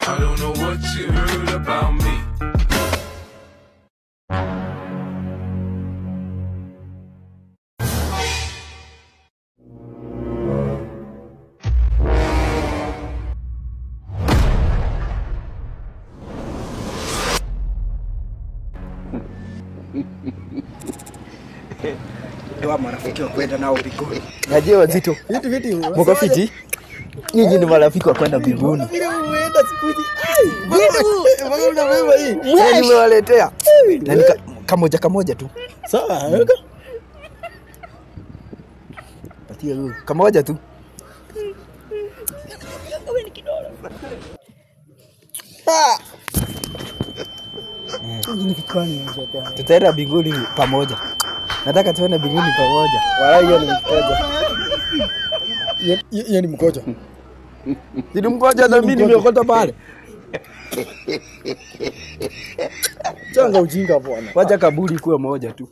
I don't know what you heard about me. Ndio marafiki wa kwenda nao mbinguni. Najua wazito. Viti. Mko fiti? Nyinyi ni marafiki wa kwenda mbinguni. Vile umeenda siku hizi. Mbona unabeba hii? Sasa nimewaletea. Na ni kamoja tu. Sawa, weka. Patia huyo. Kamoja tu. Wewe ni kidole. Ni kikwani mjata. Tutaenda mbinguni pamoja. Nataka tuende mbinguni pamoja. Wala hiyo ni mkojo. Hiyo ni mkojo. Ndio mkojo na mimi nimeokota pale. Changa ujinga bwana. Wacha kaburi kuwa moja tu.